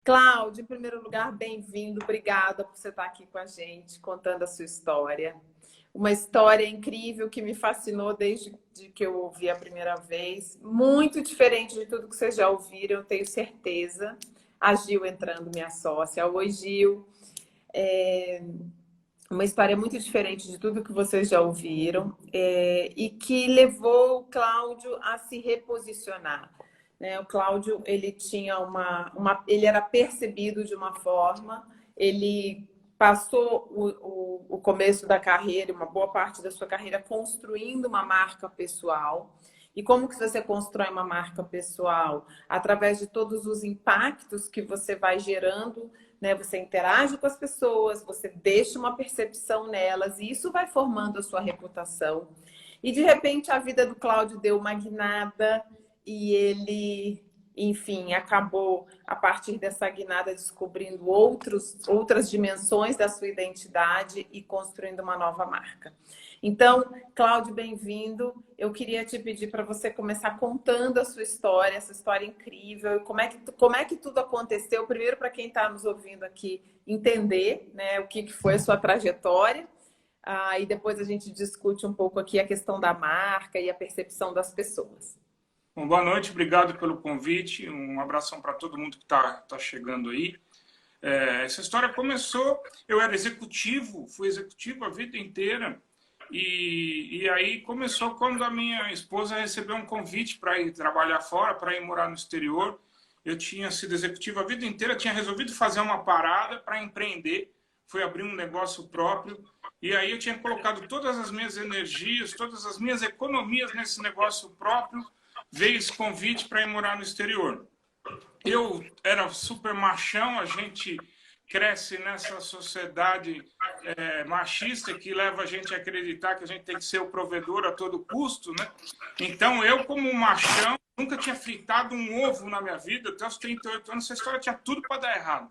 Cláudio, em primeiro lugar, bem-vindo. Obrigada por você estar aqui com a gente, contando a sua história. Uma história incrível que me fascinou desde que eu ouvi a primeira vez. Muito diferente de tudo que vocês já ouviram, eu tenho certeza. A Gil entrando, minha sócia. Oi, Gil. Uma história muito diferente de tudo que vocês já ouviram, e que levou o Cláudio a se reposicionar, né? O Cláudio, ele tinha ele era percebido de uma forma, ele passou o começo da carreira, uma boa parte da sua carreira, construindo uma marca pessoal. E como que você constrói uma marca pessoal? Através de todos os impactos que você vai gerando, né? Você interage com as pessoas, você deixa uma percepção nelas, e isso vai formando a sua reputação. E de repente a vida do Cláudio deu uma guinada e ele, enfim, acabou a partir dessa guinada descobrindo outras dimensões da sua identidade e construindo uma nova marca. Então, Cláudio, bem-vindo. Eu queria te pedir para você começar contando a sua história, essa história incrível, como é que tudo aconteceu. Primeiro, para quem está nos ouvindo aqui, entender, né, o que foi a sua trajetória. E depois a gente discute um pouco aqui a questão da marca e a percepção das pessoas. Bom, boa noite, obrigado pelo convite. Um abração para todo mundo que está chegando aí. Essa história começou, eu era executivo, fui executivo a vida inteira. E aí começou quando a minha esposa recebeu um convite para ir trabalhar fora, para ir morar no exterior. Eu tinha sido executivo a vida inteira, tinha resolvido fazer uma parada para empreender, fui abrir um negócio próprio. E aí eu tinha colocado todas as minhas energias, todas as minhas economias nesse negócio próprio. Veio esse convite para ir morar no exterior. Eu era super machão, a gente cresce nessa sociedade machista que leva a gente a acreditar que a gente tem que ser o provedor a todo custo, né? Então, eu, como machão, nunca tinha fritado um ovo na minha vida. Até os 38 anos, essa história tinha tudo para dar errado.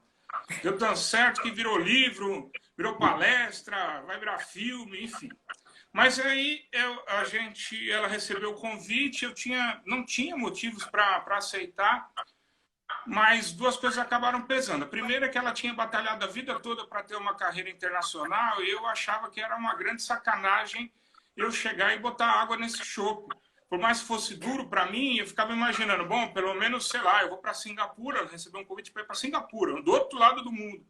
Deu tão certo que virou livro, virou palestra, vai virar filme, enfim. Mas aí ela recebeu o convite, não tinha motivos para aceitar. Mas duas coisas acabaram pesando. A primeira é que ela tinha batalhado a vida toda para ter uma carreira internacional e eu achava que era uma grande sacanagem eu chegar e botar água nesse chope. Por mais que fosse duro para mim, eu ficava imaginando, bom, pelo menos, sei lá, eu vou para Singapura, receber um convite para ir para Singapura, do outro lado do mundo.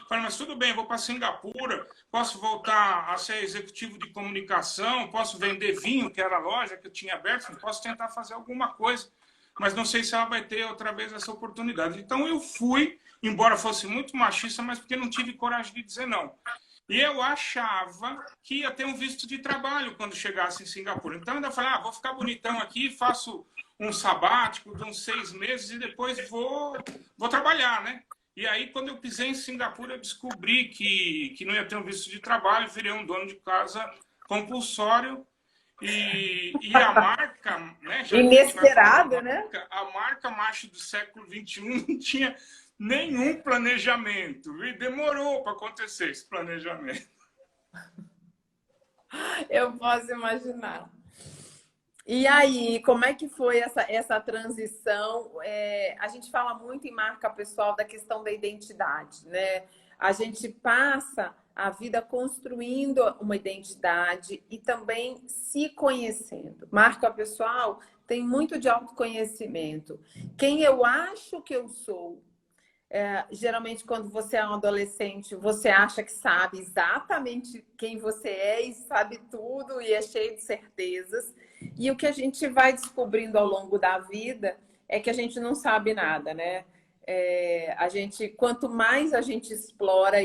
Falei, mas tudo bem, eu vou para Singapura, posso voltar a ser executivo de comunicação, posso vender vinho, que era a loja que eu tinha aberto, posso tentar fazer alguma coisa, mas não sei se ela vai ter outra vez essa oportunidade. Então eu fui, embora fosse muito machista, mas porque não tive coragem de dizer não. E eu achava que ia ter um visto de trabalho quando chegasse em Singapura. Então eu ainda falei, vou ficar bonitão aqui, faço um sabático de uns 6 meses e depois vou trabalhar, né? E aí, quando eu pisei em Singapura, eu descobri que não ia ter um visto de trabalho, virei um dono de casa compulsório. E a marca, né? Inesperada, né? A marca macho do século XXI não tinha nenhum planejamento. E demorou para acontecer esse planejamento. Eu posso imaginar. E aí, como é que foi essa transição? A gente fala muito em marca pessoal da questão da identidade, né? A gente passa a vida construindo uma identidade e também se conhecendo. Marca pessoal tem muito de autoconhecimento. Quem eu acho que eu sou? Geralmente, quando você é um adolescente, você acha que sabe exatamente quem você é e sabe tudo e é cheio de certezas. E o que a gente vai descobrindo ao longo da vida é que a gente não sabe nada, né? Quanto mais a gente explora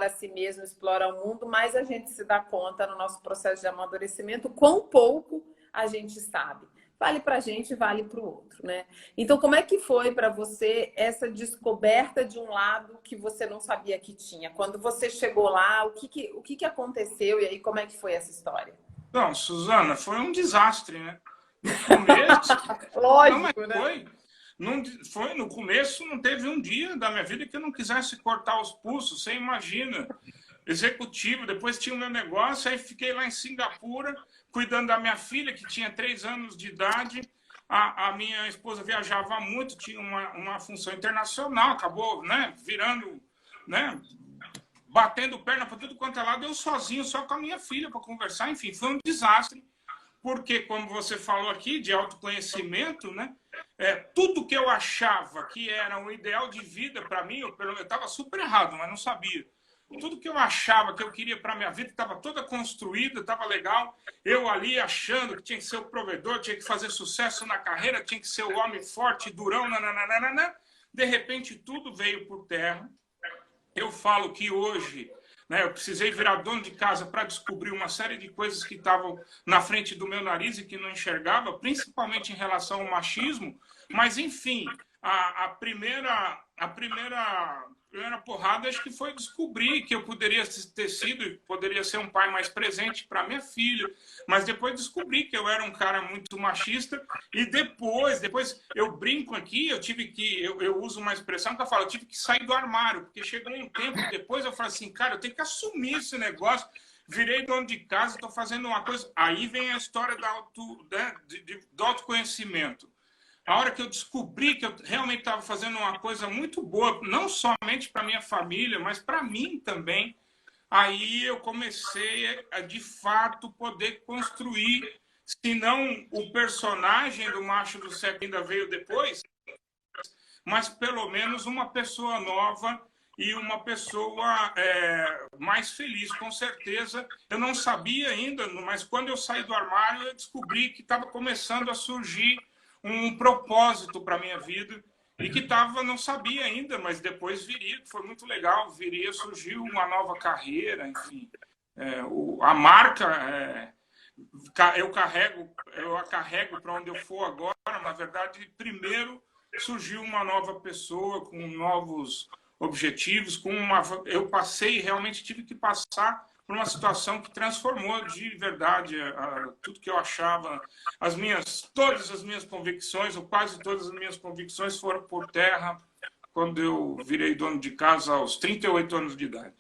a si mesmo, explora o mundo, mais a gente se dá conta no nosso processo de amadurecimento quão pouco a gente sabe. Vale para a gente, vale para o outro, né? Então, como é que foi para você essa descoberta de um lado que você não sabia que tinha? Quando você chegou lá, o que aconteceu e aí como é que foi essa história? Não, Suzana, foi um desastre, né? No começo... Lógico, né? Foi no começo, não teve um dia da minha vida que eu não quisesse cortar os pulsos, você imagina. Executivo, depois tinha o meu negócio, aí fiquei lá em Singapura, cuidando da minha filha, que tinha 3 anos de idade. a minha esposa viajava muito, tinha uma função internacional, acabou, né, virando, né, batendo perna para tudo quanto é lado, eu sozinho, só com a minha filha para conversar, enfim, foi um desastre, porque, como você falou aqui, de autoconhecimento, né, tudo que eu achava que era um ideal de vida para mim, eu estava super errado, mas não sabia. Tudo que eu achava que eu queria para a minha vida estava toda construída, estava legal. Eu ali achando que tinha que ser o provedor, tinha que fazer sucesso na carreira, tinha que ser o homem forte, durão, nananana. De repente, tudo veio por terra. Eu falo que hoje, né, eu precisei virar dono de casa para descobrir uma série de coisas que estavam na frente do meu nariz e que não enxergava, principalmente em relação ao machismo. Mas, enfim, a primeira porrada acho que foi descobrir que eu poderia ter sido, poderia ser um pai mais presente para minha filha, mas depois descobri que eu era um cara muito machista e depois eu brinco aqui, eu uso uma expressão que eu falo, eu tive que sair do armário, porque chegou um tempo depois eu falei assim, cara, eu tenho que assumir esse negócio, virei dono de casa, estou fazendo uma coisa, aí vem a história do autoconhecimento. A hora que eu descobri que eu realmente estava fazendo uma coisa muito boa, não somente para minha família, mas para mim também, aí eu comecei a, de fato, poder construir, se não o personagem do Macho do Século ainda veio depois, mas pelo menos uma pessoa nova e uma pessoa mais feliz, com certeza. Eu não sabia ainda, mas quando eu saí do armário, eu descobri que estava começando a surgir um propósito para a minha vida e que não sabia ainda, mas depois viria, foi muito legal, surgiu uma nova carreira, enfim. A marca, eu a carrego para onde eu for agora, na verdade, primeiro surgiu uma nova pessoa com novos objetivos, eu realmente tive que passar por uma situação que transformou de verdade tudo que eu achava, todas as minhas convicções, ou quase todas as minhas convicções foram por terra quando eu virei dono de casa aos 38 anos de idade.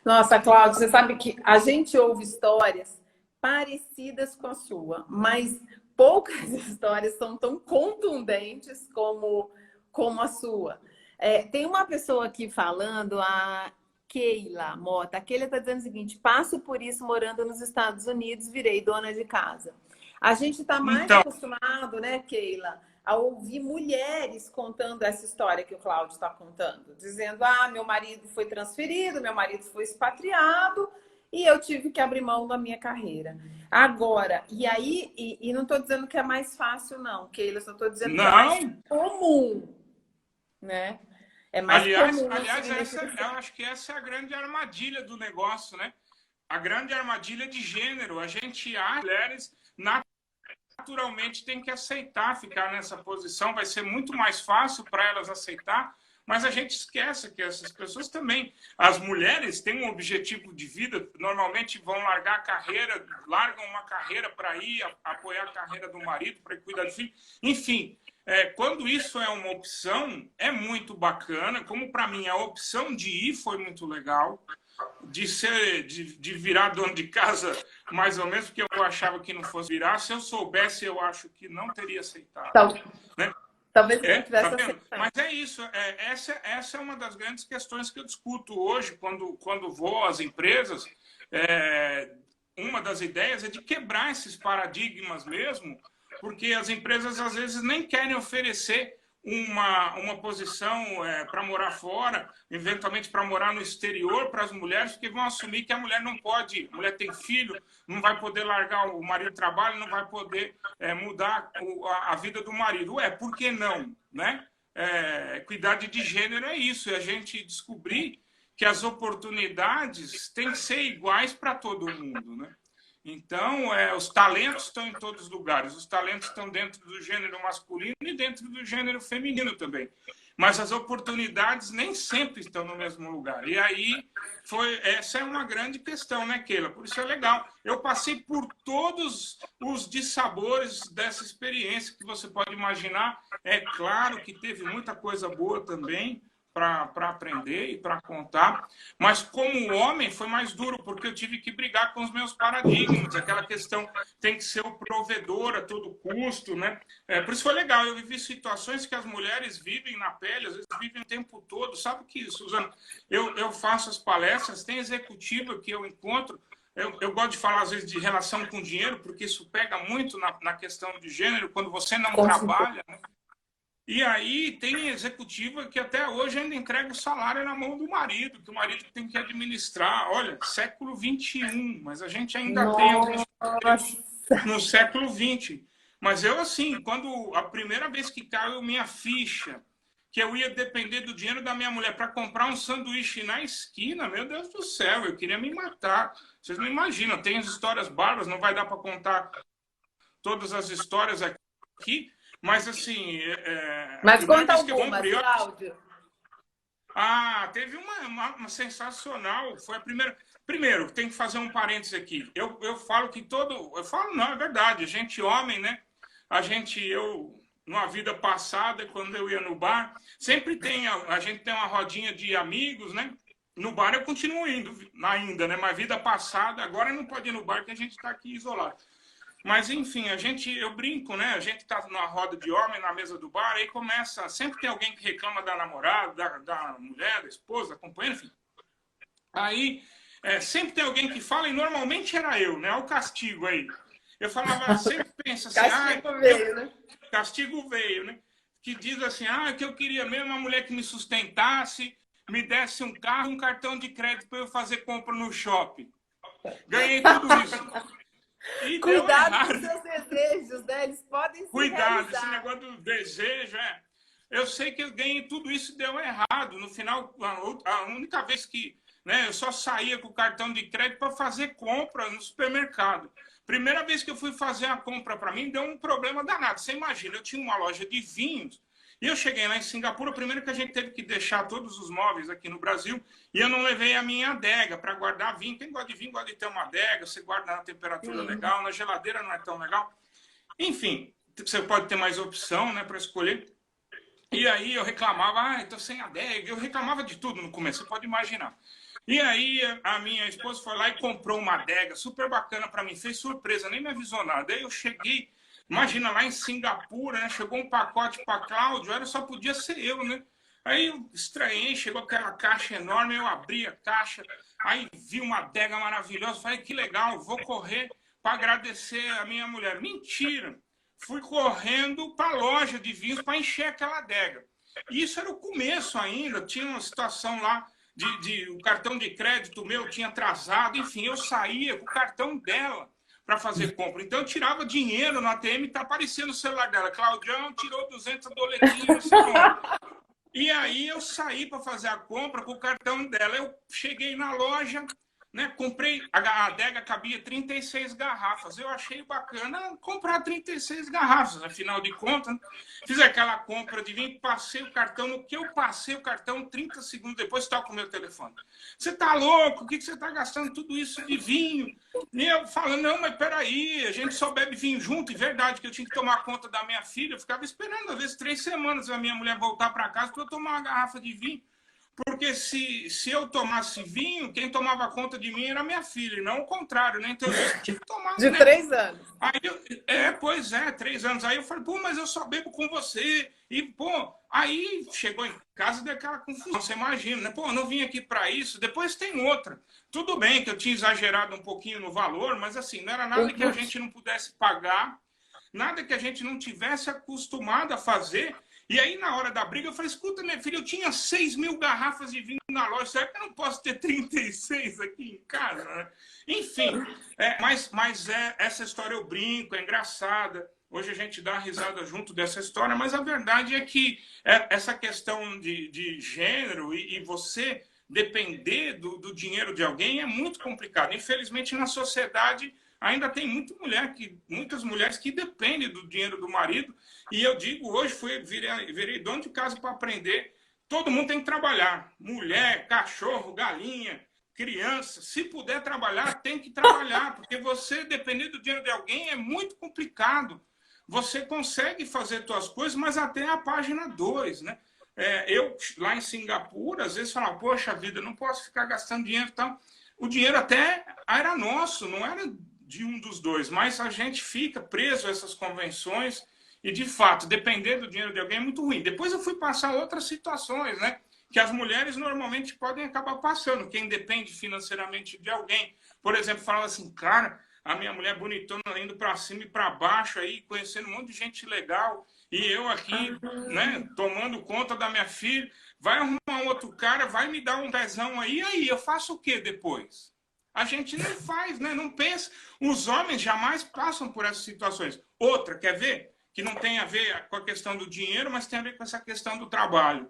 Nossa, Cláudio, você sabe que a gente ouve histórias parecidas com a sua, mas poucas histórias são tão contundentes como a sua. Tem uma pessoa aqui falando, a Keila Mota. A Keila está dizendo o seguinte: passo por isso morando nos Estados Unidos, virei dona de casa. A gente está mais acostumado, né, Keila, a ouvir mulheres contando essa história que o Cláudio está contando, dizendo: meu marido foi transferido, meu marido foi expatriado e eu tive que abrir mão da minha carreira. Agora, e não estou dizendo que é mais fácil, não, Keila, só estou dizendo que é mais comum, né? É mais aliás, comum, eu acho que essa é a grande armadilha do negócio, né? A grande armadilha de gênero. A gente, as mulheres, naturalmente tem que aceitar ficar nessa posição. Vai ser muito mais fácil para elas aceitar, mas a gente esquece que essas pessoas também, as mulheres têm um objetivo de vida, normalmente vão largar a carreira, largam uma carreira para ir apoiar a carreira do marido, para cuidar do filho, enfim. Quando isso é uma opção, é muito bacana. Como para mim a opção de ir foi muito legal, de virar dono de casa, mais ou menos, porque eu achava que não fosse virar. Se eu soubesse, eu acho que não teria aceitado. Né? Talvez não tivesse aceitado. Mas é isso. Essa é uma das grandes questões que eu discuto hoje quando vou às empresas. Uma das ideias é de quebrar esses paradigmas mesmo, porque as empresas às vezes nem querem oferecer uma posição para morar fora, eventualmente para morar no exterior para as mulheres, porque vão assumir que a mulher não pode, a mulher tem filho, não vai poder largar o marido do trabalho, não vai poder mudar a vida do marido. Por que não? Né? Equidade de gênero é isso, é a gente descobrir que as oportunidades têm que ser iguais para todo mundo, né? Então, os talentos estão em todos os lugares. Os talentos estão dentro do gênero masculino e dentro do gênero feminino também. Mas as oportunidades nem sempre estão no mesmo lugar. E aí, essa é uma grande questão, né, Keila? Por isso é legal. Eu passei por todos os dissabores dessa experiência que você pode imaginar. É claro que teve muita coisa boa também, para aprender e para contar, mas como homem foi mais duro, porque eu tive que brigar com os meus paradigmas, aquela questão tem que ser o provedor a todo custo, né? Por isso foi legal, eu vivi situações que as mulheres vivem na pele, às vezes vivem o tempo todo, sabe que, Suzana, eu faço as palestras, tem executiva que eu encontro, eu gosto de falar, às vezes, de relação com dinheiro, porque isso pega muito na questão de gênero, quando você não trabalha, né? E aí tem executiva que até hoje ainda entrega o salário na mão do marido, que o marido tem que administrar. Olha, século XXI, mas a gente ainda tem alguns no século XX. Mas eu, assim, quando a primeira vez que caiu minha ficha, que eu ia depender do dinheiro da minha mulher para comprar um sanduíche na esquina, meu Deus do céu, eu queria me matar. Vocês não imaginam, tem as histórias bárbaras, não vai dar para contar todas as histórias aqui, mas assim... Mas conta algumas, Cláudio. Teve uma sensacional, foi a primeira... Primeiro, tem que fazer um parênteses aqui. Eu falo que todo... Eu falo, não, é verdade, a gente homem, né? Numa vida passada, quando eu ia no bar, sempre a gente tem uma rodinha de amigos, né? No bar eu continuo indo ainda, né? Mas vida passada, agora não pode ir no bar, porque a gente está aqui isolado. Mas, enfim, eu brinco, né? A gente está numa roda de homem, na mesa do bar, aí começa... Sempre tem alguém que reclama da namorada, da mulher, da esposa, da companheira, enfim. Aí, sempre tem alguém que fala, e normalmente era eu, né? Olha o castigo aí. Eu falava, sempre pensa assim... Castigo veio, né? Castigo veio, né? Que diz assim, que eu queria mesmo uma mulher que me sustentasse, me desse um carro, um cartão de crédito para eu fazer compra no shopping. Ganhei tudo isso. E cuidado com seus desejos, né? Eles podem se realizar. Esse negócio do desejo, Eu sei que eu ganhei tudo isso e deu errado. No final, a única vez que, né, eu só saía com o cartão de crédito para fazer compra no supermercado. Primeira vez que eu fui fazer a compra para mim, deu um problema danado. Você imagina, eu tinha uma loja de vinhos e eu cheguei lá em Singapura, primeiro que a gente teve que deixar todos os móveis aqui no Brasil e eu não levei a minha adega para guardar vinho. Quem gosta de vinho gosta de ter uma adega, você guarda na temperatura legal, na geladeira não é tão legal. Enfim, você pode ter mais opção, né, para escolher. E aí eu reclamava, estou sem adega. Eu reclamava de tudo no começo, você pode imaginar. E aí a minha esposa foi lá e comprou uma adega super bacana para mim, fez surpresa, nem me avisou nada. Aí eu cheguei, imagina, lá em Singapura, né? Chegou um pacote para Cláudio, só podia ser eu, né? Aí eu estranhei, chegou aquela caixa enorme, eu abri a caixa, aí vi uma adega maravilhosa, falei, que legal, vou correr para agradecer a minha mulher. Mentira! Fui correndo para a loja de vinhos para encher aquela adega. E isso era o começo ainda, tinha uma situação lá, o cartão de crédito meu tinha atrasado, enfim, eu saía com o cartão dela para fazer compra. Então, eu tirava dinheiro no ATM e está aparecendo no celular dela. Claudião tirou 200 doletinhos. E aí, eu saí para fazer a compra com o cartão dela. Eu cheguei na loja, né, comprei, a adega cabia 36 garrafas. Eu achei bacana comprar 36 garrafas, afinal de contas. Né? Fiz aquela compra de vinho, passei o cartão. No que eu passei o cartão, 30 segundos depois, estava com o meu telefone. Você está louco? O que você está gastando tudo isso de vinho? E eu falando, não, mas peraí, a gente só bebe vinho junto. E verdade que eu tinha que tomar conta da minha filha. Eu ficava esperando, às vezes, 3 semanas a minha mulher voltar para casa para eu tomar uma garrafa de vinho. Porque se eu tomasse vinho, quem tomava conta de mim era minha filha, e não o contrário, né? Então eu tive que tomar. De 3 anos. Aí pois é, 3 anos. Aí eu falei, pô, mas eu só bebo com você. E, pô, aí chegou em casa e deu aquela confusão. Você imagina, né? Pô, eu não vim aqui para isso. Depois tem outra. Tudo bem que eu tinha exagerado um pouquinho no valor, mas assim, não era nada que a gente não pudesse pagar, nada que a gente não tivesse acostumado a fazer. E aí, na hora da briga, eu falei, escuta, minha filha, eu tinha 6.000 garrafas de vinho na loja, será que eu não posso ter 36 aqui em casa? Né? Enfim, essa história eu brinco, é engraçada. Hoje a gente dá risada junto dessa história, mas a verdade é que essa questão de gênero e você depender do dinheiro de alguém é muito complicado. Infelizmente, na sociedade... Ainda tem muitas mulheres que dependem do dinheiro do marido. E eu digo, hoje virei dono de casa para aprender. Todo mundo tem que trabalhar. Mulher, cachorro, galinha, criança. Se puder trabalhar, tem que trabalhar. Porque você depender do dinheiro de alguém é muito complicado. Você consegue fazer suas coisas, mas até a página 2, né? Eu, lá em Singapura, às vezes falava, poxa vida, não posso ficar gastando dinheiro e tal. O dinheiro até era nosso, não era de um dos dois, mas a gente fica preso a essas convenções e, de fato, depender do dinheiro de alguém é muito ruim. Depois eu fui passar outras situações, né? Que as mulheres normalmente podem acabar passando, quem depende financeiramente de alguém. Por exemplo, falava assim, cara, a minha mulher bonitona indo para cima e para baixo aí, conhecendo um monte de gente legal, e eu aqui, né, tomando conta da minha filha, vai arrumar um outro cara, vai me dar um dezão aí eu faço o quê depois? A gente não faz, né? Não pensa. Os homens jamais passam por essas situações. Outra, quer ver? Que não tem a ver com a questão do dinheiro, mas tem a ver com essa questão do trabalho.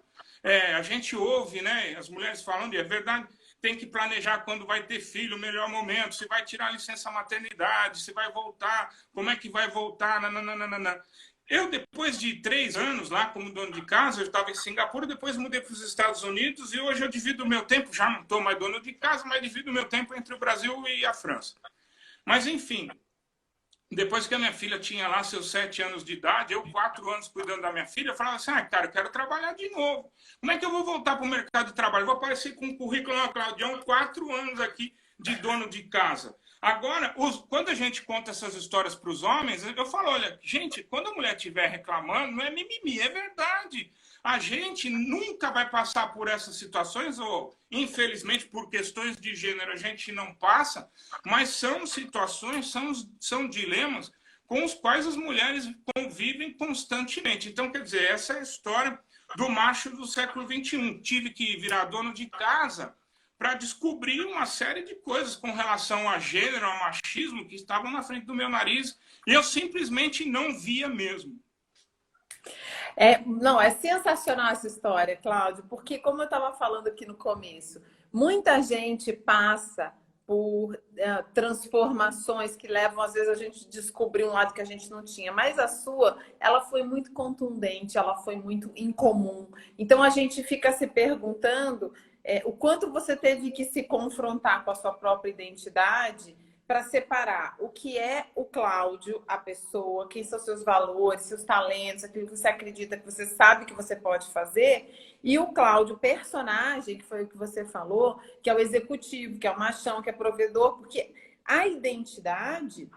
A gente ouve, né, as mulheres falando, e é verdade, tem que planejar quando vai ter filho, o melhor momento, se vai tirar licença maternidade, se vai voltar, como é que vai voltar, nananana. Eu, depois de 3 anos lá como dono de casa, eu estava em Singapura, depois mudei para os Estados Unidos e hoje eu divido o meu tempo, já não estou mais dono de casa, mas divido o meu tempo entre o Brasil e a França. Mas, enfim, depois que a minha filha tinha lá seus 7 anos de idade, eu 4 anos cuidando da minha filha, eu falava assim, cara, eu quero trabalhar de novo. Como é que eu vou voltar para o mercado de trabalho? Eu vou aparecer com um currículo na Claudião, 4 anos aqui de dono de casa. Agora, quando a gente conta essas histórias para os homens, eu falo, olha, gente, quando a mulher estiver reclamando, não é mimimi, é verdade. A gente nunca vai passar por essas situações, ou infelizmente por questões de gênero a gente não passa, mas são situações, são dilemas com os quais as mulheres convivem constantemente. Então, quer dizer, essa é a história do macho do século XXI. Tive que virar dono de casa para descobrir uma série de coisas com relação a gênero, a machismo, que estavam na frente do meu nariz, e eu simplesmente não via mesmo. Não, é sensacional essa história, Cláudio, porque como eu estava falando aqui no começo, muita gente passa por transformações que levam, às vezes, a gente a descobrir um lado que a gente não tinha. Mas a sua, ela foi muito contundente, ela foi muito incomum. Então, a gente fica se perguntando o quanto você teve que se confrontar com a sua própria identidade para separar o que é o Cláudio, a pessoa, quem são seus valores, seus talentos, aquilo que você acredita, que você sabe que você pode fazer, e o Cláudio, personagem, que foi o que você falou, que é o executivo, que é o machão, que é provedor, porque a identidade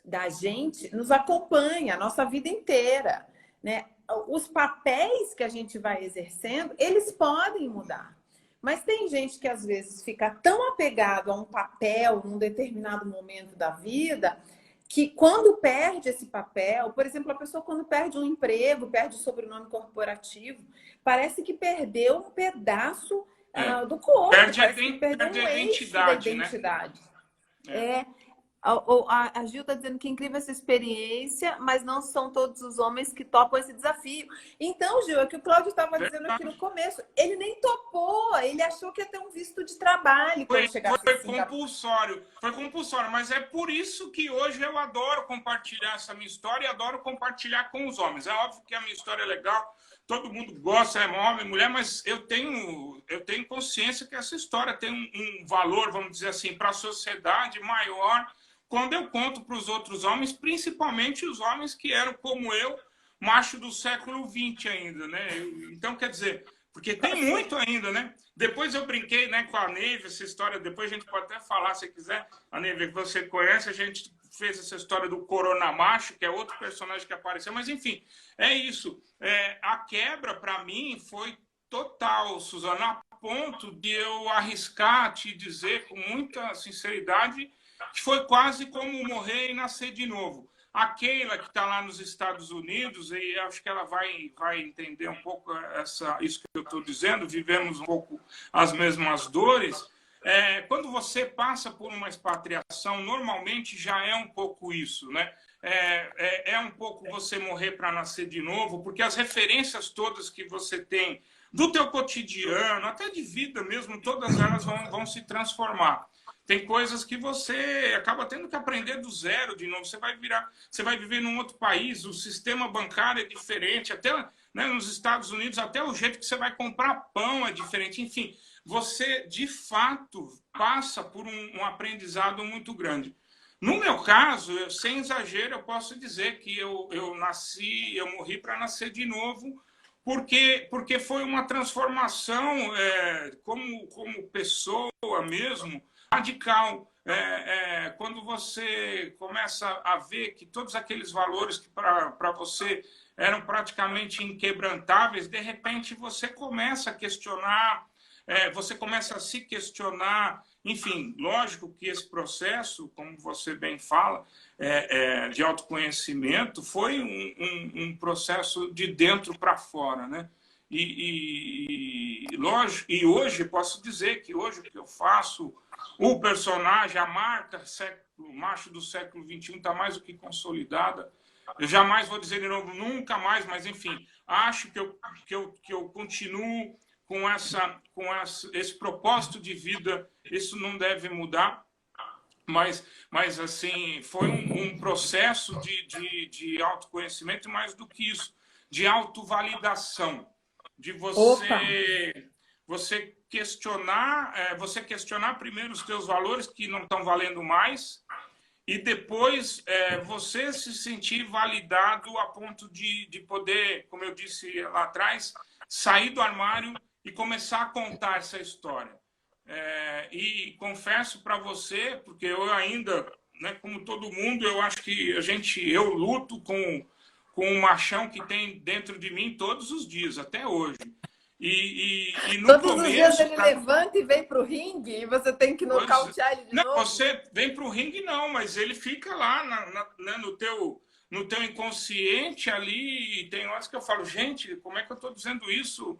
da gente nos acompanha a nossa vida inteira, né? Os papéis que a gente vai exercendo, eles podem mudar. Mas tem gente que às vezes fica tão apegado a um papel num determinado momento da vida que quando perde esse papel, por exemplo, a pessoa quando perde um emprego, perde o sobrenome corporativo, parece que perdeu um pedaço do corpo, parece que perdeu um eixo da identidade. Né? A Gil está dizendo que é incrível essa experiência, mas não são todos os homens que topam esse desafio. Então, Gil, é o que o Cláudio estava dizendo aqui no começo. Ele nem topou, ele achou que ia ter um visto de trabalho quando chegasse Foi compulsório, mas é por isso que hoje eu adoro compartilhar essa minha história e adoro compartilhar com os homens. É óbvio que a minha história é legal, todo mundo gosta, é homem, mulher, mas eu tenho consciência que essa história tem um valor, vamos dizer assim, para a sociedade maior quando eu conto para os outros homens, principalmente os homens que eram como eu, macho do século XX ainda, né? Então, quer dizer, porque tem muito ainda, né? Depois eu brinquei, né, com a Neiva, essa história, depois a gente pode até falar, se quiser, a Neiva, que você conhece, a gente fez essa história do Corona Macho, que é outro personagem que apareceu, mas enfim, é isso. A quebra, para mim, foi total, Suzana, a ponto de eu arriscar te dizer com muita sinceridade que foi quase como morrer e nascer de novo. A Keila, que está lá nos Estados Unidos, e acho que ela vai entender um pouco isso que eu estou dizendo, vivemos um pouco as mesmas dores. Quando você passa por uma expatriação, normalmente já é um pouco isso, né? É um pouco você morrer para nascer de novo, porque as referências todas que você tem do teu cotidiano, até de vida mesmo, todas elas vão se transformar. Tem coisas que você acaba tendo que aprender do zero de novo. Você vai viver num outro país, o sistema bancário é diferente, até, né, nos Estados Unidos, até o jeito que você vai comprar pão é diferente. Enfim, você, de fato, passa por um aprendizado muito grande. No meu caso, sem exagero, eu posso dizer que eu morri para nascer de novo, porque foi uma transformação como pessoa mesmo, radical. Quando você começa a ver que todos aqueles valores que para você eram praticamente inquebrantáveis, de repente você começa a questionar, você começa a se questionar. Enfim, lógico que esse processo, como você bem fala, de autoconhecimento foi um processo de dentro para fora, né? Lógico, e hoje posso dizer que hoje o que eu faço, o personagem, a marca século, macho do século XXI está mais do que consolidada. Eu jamais vou dizer de novo, nunca mais, mas enfim, acho que eu continuo com esse propósito de vida. Isso não deve mudar, mas assim, foi um processo de autoconhecimento, e mais do que isso, de autovalidação, de você questionar primeiro os teus valores que não estão valendo mais, e depois você se sentir validado a ponto de poder, como eu disse lá atrás, sair do armário e começar a contar essa história. E confesso para você, porque eu ainda, né, como todo mundo, eu acho que eu luto com o machão que tem dentro de mim todos os dias, até hoje. E no Todos começo, os dias ele levanta e vem para o ringue e você tem que nocautear ele de não, novo? você vem para o ringue, não, mas ele fica lá no teu inconsciente ali, e tem horas que eu falo, gente, como é que eu estou dizendo isso?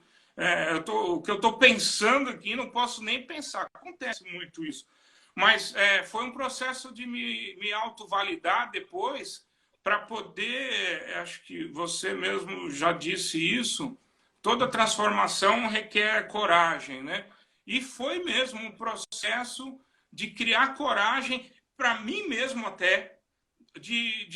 O que eu estou pensando aqui, não posso nem pensar. Acontece muito isso. Mas foi um processo de me autovalidar depois, para poder, acho que você mesmo já disse isso, toda transformação requer coragem, né? E foi mesmo um processo de criar coragem para mim mesmo até, de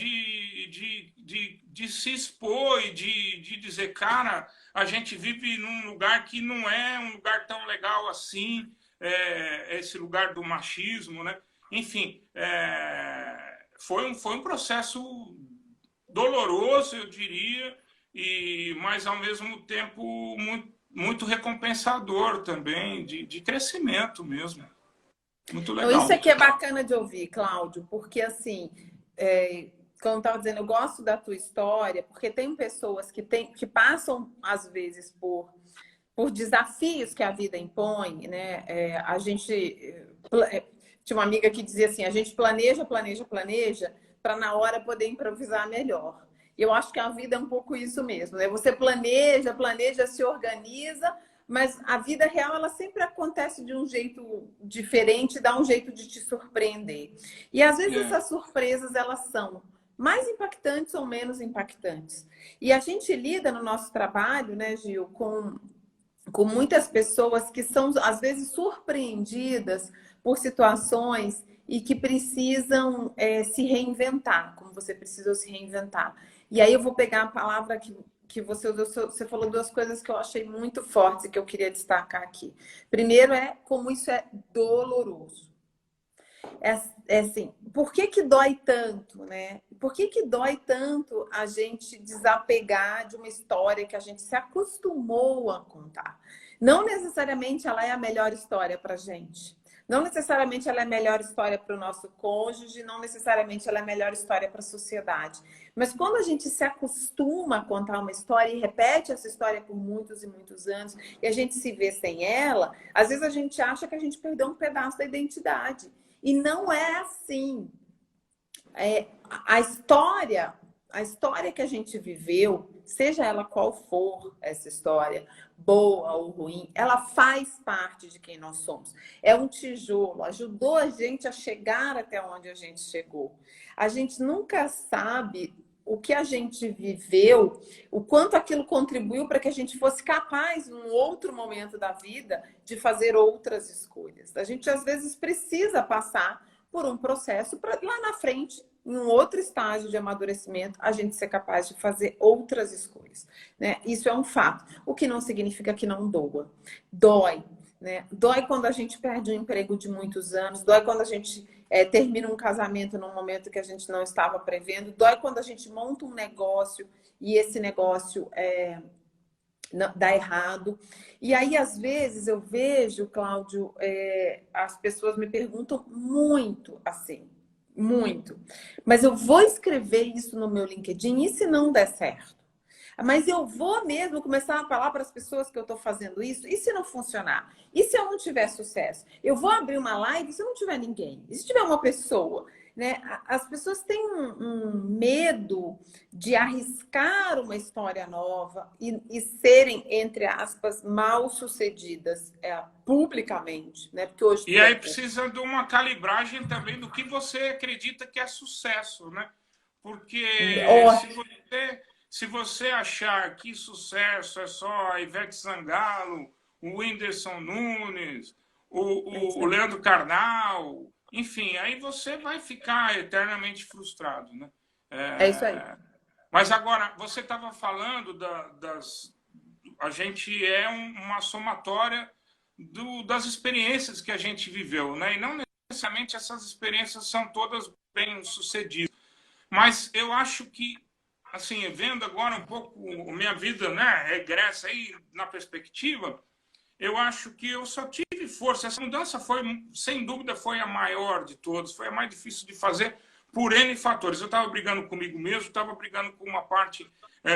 se expor e de dizer, cara, a gente vive num lugar que não é um lugar tão legal assim, esse lugar do machismo, né? Enfim, foi um processo doloroso, eu diria, mas ao mesmo tempo muito recompensador também, de crescimento mesmo. Muito Então, legal. isso aqui é bacana de ouvir, Cláudio, porque assim, como eu estava dizendo, eu gosto da tua história, porque tem pessoas que passam, às vezes, por desafios que a vida impõe, né? A gente tinha uma amiga que dizia assim, a gente planeja para na hora poder improvisar melhor. E eu acho que a vida é um pouco isso mesmo, né? Você planeja, se organiza, mas a vida real ela sempre acontece de um jeito diferente, dá um jeito de te surpreender. E às vezes essas surpresas elas são mais impactantes ou menos impactantes. E a gente lida no nosso trabalho, né, Gil, com muitas pessoas que são, às vezes, surpreendidas por situações e que precisam se reinventar, como você precisou se reinventar. E aí eu vou pegar a palavra que você usou, você falou duas coisas que eu achei muito fortes e que eu queria destacar aqui. Primeiro como isso é doloroso. Assim, por que dói tanto, né? Por que dói tanto a gente desapegar de uma história que a gente se acostumou a contar? Não necessariamente ela é a melhor história para a gente. Não necessariamente ela é a melhor história para o nosso cônjuge, não necessariamente ela é a melhor história para a sociedade. Mas quando a gente se acostuma a contar uma história e repete essa história por muitos e muitos anos, e a gente se vê sem ela, às vezes a gente acha que a gente perdeu um pedaço da identidade. E não é assim. A história que a gente viveu, seja ela qual for essa história, boa ou ruim, ela faz parte de quem nós somos. É um tijolo, ajudou a gente a chegar até onde a gente chegou. A gente nunca sabe o que a gente viveu, o quanto aquilo contribuiu para que a gente fosse capaz, num outro momento da vida, de fazer outras escolhas. A gente, às vezes, precisa passar por um processo para lá na frente, em um outro estágio de amadurecimento, a gente ser capaz de fazer outras escolhas, né? Isso é um fato, o que não significa que não doa. Dói, né? Dói quando a gente perde um emprego de muitos anos, dói quando a gente termina um casamento num momento que a gente não estava prevendo, dói quando a gente monta um negócio e esse negócio dá errado. E aí, às vezes, eu vejo, Cláudio, as pessoas me perguntam muito assim, muito. Mas eu vou escrever isso no meu LinkedIn e se não der certo? Mas eu vou mesmo começar a falar para as pessoas que eu estou fazendo isso. E se não funcionar? E se eu não tiver sucesso? Eu vou abrir uma live se não tiver ninguém. E se tiver uma pessoa? Né? As pessoas têm um medo de arriscar uma história nova e serem, entre aspas, mal sucedidas publicamente. Né? Porque hoje E aí precisa de uma calibragem também do que você acredita que é sucesso, né? Porque se você achar que sucesso é só a Ivete Sangalo, o Whindersson Nunes, o Leandro Carnal, enfim, aí você vai ficar eternamente frustrado, né? É isso aí. Mas agora, você estava falando a gente é uma somatória das experiências que a gente viveu, né? E não necessariamente essas experiências são todas bem-sucedidas. Mas eu acho que, assim, vendo agora um pouco minha vida, né, regressa aí na perspectiva, eu acho que eu só tive força. Essa mudança foi, sem dúvida, foi a maior de todas, foi a mais difícil de fazer por N fatores. Eu estava brigando comigo mesmo, estava brigando com uma parte,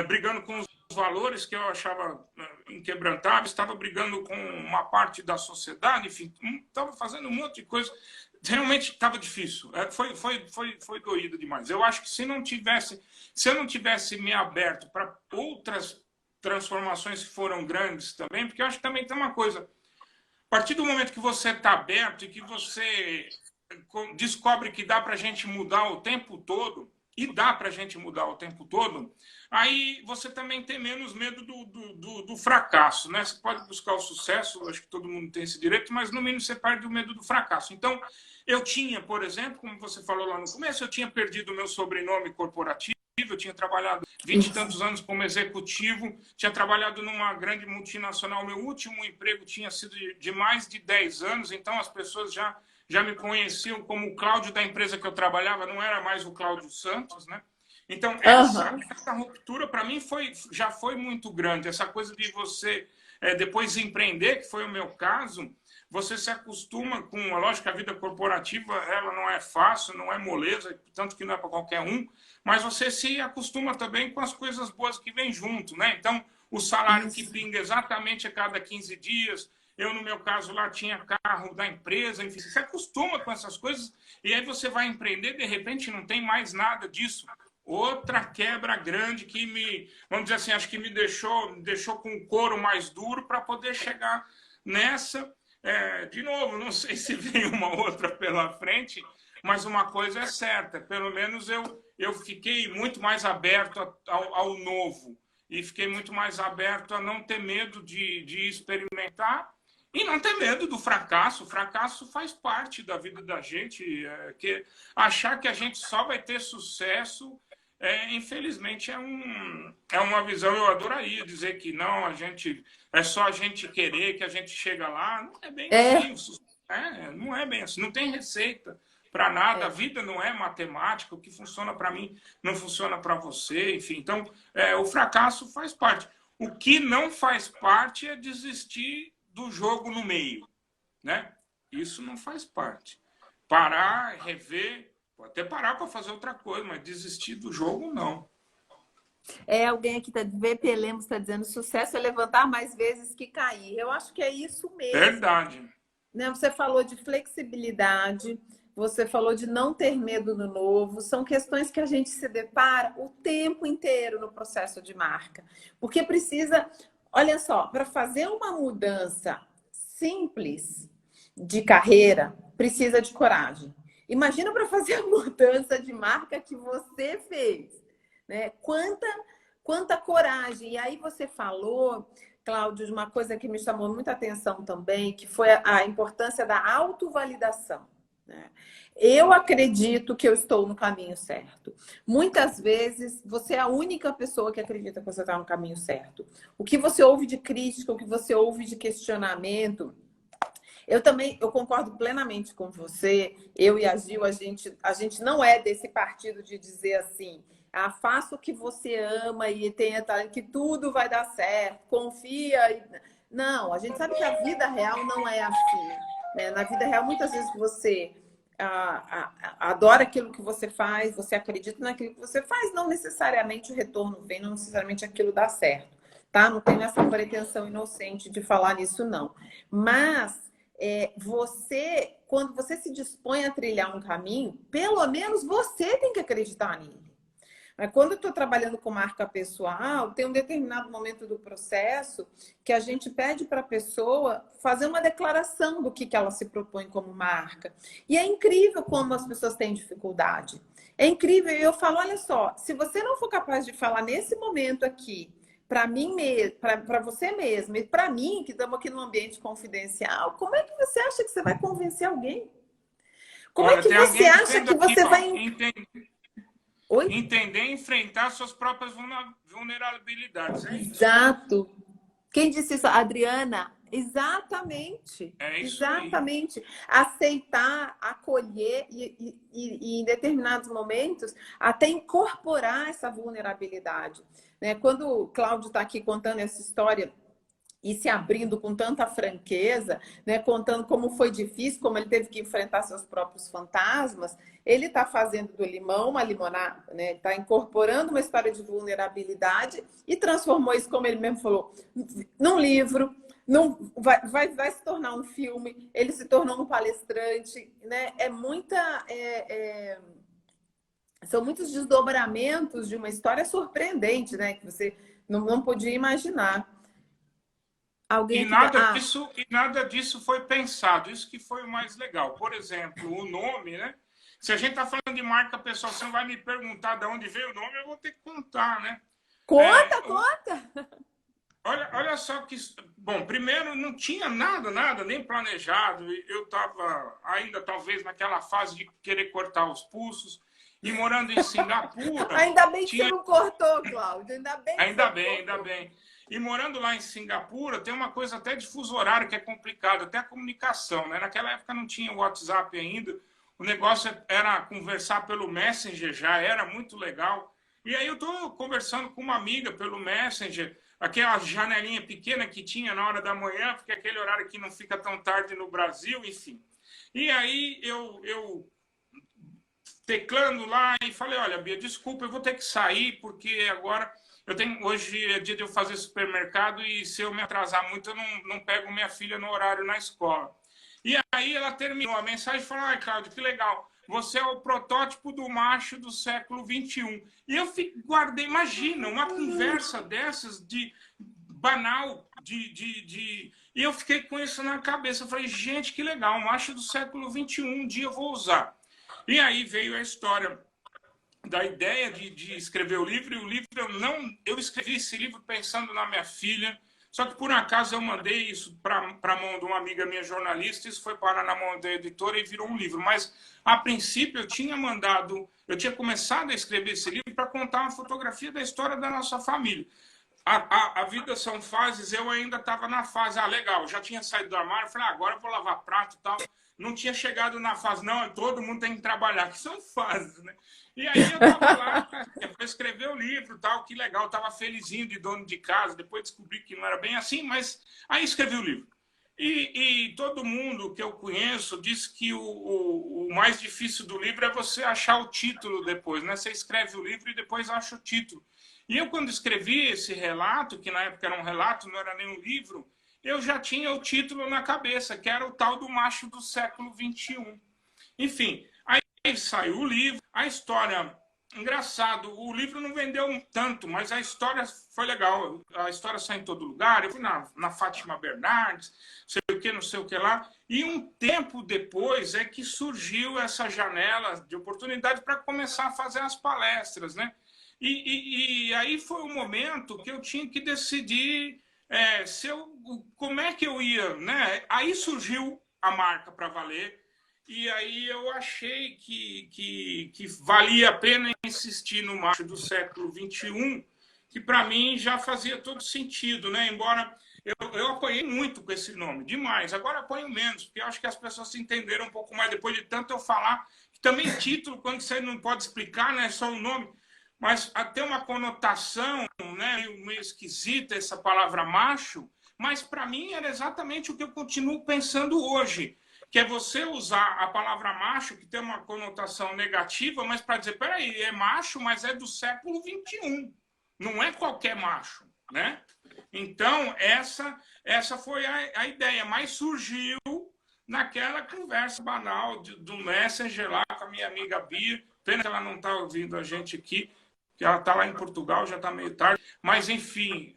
brigando com os valores que eu achava inquebrantáveis, estava brigando com uma parte da sociedade, enfim, estava fazendo um monte de coisa. Realmente estava difícil, foi doído demais. Eu acho que se eu não tivesse me aberto para outras transformações que foram grandes também, porque eu acho que também tem uma coisa, a partir do momento que você está aberto e que você descobre que dá para a gente mudar o tempo todo, e dá para a gente mudar o tempo todo, aí você também tem menos medo do fracasso, né? Você pode buscar o sucesso, acho que todo mundo tem esse direito, mas no mínimo você perde o medo do fracasso. Então, eu tinha, por exemplo, como você falou lá no começo, eu tinha perdido o meu sobrenome corporativo, eu tinha trabalhado 20 e tantos anos como executivo, tinha trabalhado numa grande multinacional, meu último emprego tinha sido de mais de 10 anos, então as pessoas já me conheciam como o Cláudio da empresa que eu trabalhava, não era mais o Cláudio Santos, né? Então, essa ruptura, para mim, já foi muito grande. Essa coisa de você, depois empreender, que foi o meu caso, você se acostuma com... Lógico que a vida corporativa, ela não é fácil, não é moleza, tanto que não é para qualquer um, mas você se acostuma também com as coisas boas que vêm junto, né? Então, o salário que pinga exatamente a cada 15 dias... Eu, no meu caso, lá tinha carro da empresa, enfim, você se acostuma com essas coisas e aí você vai empreender, de repente não tem mais nada disso. Outra quebra grande que vamos dizer assim, acho que me deixou com o couro mais duro para poder chegar nessa. De novo, não sei se vem uma outra pela frente, mas uma coisa é certa, pelo menos eu fiquei muito mais aberto ao novo e fiquei muito mais aberto a não ter medo de experimentar. E não ter medo do fracasso. O fracasso faz parte da vida da gente. Achar que a gente só vai ter sucesso, infelizmente, é uma visão. Eu adoraria dizer que não, é só a gente querer que a gente chega lá. Não é bem assim. Não é bem assim. Não tem receita para nada. A vida não é matemática. O que funciona para mim não funciona para você. Enfim, então, o fracasso faz parte. O que não faz parte é desistir do jogo no meio, né? Isso não faz parte. Parar, rever, pode até parar para fazer outra coisa, mas desistir do jogo, não. Alguém aqui, VP Lemos, está dizendo: sucesso é levantar mais vezes que cair. Eu acho que é isso mesmo. Verdade. Né? Você falou de flexibilidade, você falou de não ter medo do novo. São questões que a gente se depara o tempo inteiro no processo de marca. Porque precisa... Olha só, para fazer uma mudança simples de carreira, precisa de coragem. Imagina para fazer a mudança de marca que você fez, né? Quanta coragem. E aí você falou, Cláudio, de uma coisa que me chamou muita atenção também, que foi a importância da autovalidação, né? Eu acredito que eu estou no caminho certo. Muitas vezes, você é a única pessoa que acredita que você está no caminho certo. O que você ouve de crítica, o que você ouve de questionamento... Eu concordo plenamente com você. Eu e a Gil, a gente não é desse partido de dizer assim, faça o que você ama e tenha talento, que tudo vai dar certo, confia. Não, a gente sabe que a vida real não é assim, né? Na vida real, muitas vezes você adora aquilo que você faz, você acredita naquilo que você faz, não necessariamente o retorno vem, não necessariamente aquilo dá certo, tá? Não tenho essa pretensão inocente de falar nisso, não. Mas quando você se dispõe a trilhar um caminho, pelo menos você tem que acreditar nele. Mas quando eu estou trabalhando com marca pessoal, tem um determinado momento do processo que a gente pede para a pessoa fazer uma declaração do que ela se propõe como marca. E é incrível como as pessoas têm dificuldade. É incrível. E eu falo, olha só, se você não for capaz de falar nesse momento aqui, para mim mesmo, para você mesmo, e para mim, que estamos aqui num ambiente confidencial, como é que você acha que você vai convencer alguém? Como é Olha, que tem você alguém acha dizendo que aqui, você ó, vai... Oi? entender e enfrentar suas próprias vulnerabilidades. É isso. Exato. Quem disse isso? A Adriana? Exatamente. É isso aí. Exatamente. Aceitar, acolher e em determinados momentos até incorporar essa vulnerabilidade. Né? Quando o Cláudio está aqui contando essa história e se abrindo com tanta franqueza, né, contando como foi difícil, como ele teve que enfrentar seus próprios fantasmas, ele está fazendo do limão uma limonada, né? Está incorporando uma história de vulnerabilidade e transformou isso, como ele mesmo falou, num livro, vai se tornar um filme, ele se tornou um palestrante, né? São muitos desdobramentos de uma história surpreendente, né? Que você não podia imaginar. Alguém E aqui tá... nada disso foi pensado. Isso que foi o mais legal. Por exemplo, o nome, né? Se a gente está falando de marca pessoal, você não vai me perguntar de onde veio o nome, eu vou ter que contar, né? Conta! Olha só que... Bom, primeiro, não tinha nada, nem planejado. Eu estava ainda, talvez, naquela fase de querer cortar os pulsos. E morando em Singapura... Ainda bem que você não cortou, Cláudio. Ainda bem que você Ainda bem. E morando lá em Singapura, tem uma coisa até de fuso horário que é complicado, até a comunicação, né? Naquela época não tinha WhatsApp ainda, o negócio era conversar pelo Messenger, já era muito legal. E aí eu estou conversando com uma amiga pelo Messenger, aquela janelinha pequena que tinha na hora da manhã, porque é aquele horário que não fica tão tarde no Brasil, enfim. E aí eu teclando lá e falei, olha, Bia, desculpa, eu vou ter que sair, porque agora hoje é dia de eu fazer supermercado e se eu me atrasar muito, eu não pego minha filha no horário na escola. E aí ela terminou a mensagem e falou, ai, Cláudio, que legal, você é o protótipo do macho do século XXI. E eu guardei, imagina, uma conversa dessas de banal, e eu fiquei com isso na cabeça. Eu falei, gente, que legal, macho do século XXI, um dia eu vou usar. E aí veio a história da ideia de escrever o livro, e o livro eu escrevi esse livro pensando na minha filha, só que por acaso eu mandei isso para a mão de uma amiga minha jornalista, isso foi parar na mão da editora e virou um livro, mas a princípio eu tinha começado a escrever esse livro para contar uma fotografia da história da nossa família. A vida são fases, eu ainda estava na fase, legal, já tinha saído do armário, falei, agora eu vou lavar prato e tal. Não tinha chegado na fase, não, todo mundo tem que trabalhar, que são fases, né? E aí eu estava lá, para escrever o livro, tal, que legal, estava felizinho de dono de casa, depois descobri que não era bem assim, mas aí escrevi o livro. E todo mundo que eu conheço diz que o mais difícil do livro é você achar o título depois, né? Você escreve o livro e depois acha o título. E eu, quando escrevi esse relato, que na época era um relato, não era nem um livro, eu já tinha o título na cabeça, que era o tal do macho do século XXI. Enfim, aí saiu o livro, a história... Engraçado, o livro não vendeu tanto, mas a história foi legal. A história saiu em todo lugar. Eu fui na Fátima Bernardes, não sei o que lá. E um tempo depois é que surgiu essa janela de oportunidade para começar a fazer as palestras, né? E aí foi o momento que eu tinha que decidir como é que eu ia, né? Aí surgiu a marca para valer. E aí eu achei que valia a pena insistir no macho do século XXI, que para mim já fazia todo sentido, né? Embora eu apanhei muito com esse nome, demais. Agora apanho menos, porque eu acho que as pessoas se entenderam um pouco mais depois de tanto eu falar. Também título, quando você não pode explicar, né? É só o nome. mas tem uma conotação, né, meio esquisita essa palavra macho, mas para mim era exatamente o que eu continuo pensando hoje, que é você usar a palavra macho, que tem uma conotação negativa, mas para dizer, peraí, é macho, mas é do século XXI, não é qualquer macho, né? Então, essa foi a ideia, mas surgiu naquela conversa banal do Messenger lá com a minha amiga Bia. Pena que ela não está ouvindo a gente aqui, que ela está lá em Portugal, já está meio tarde. Mas, enfim,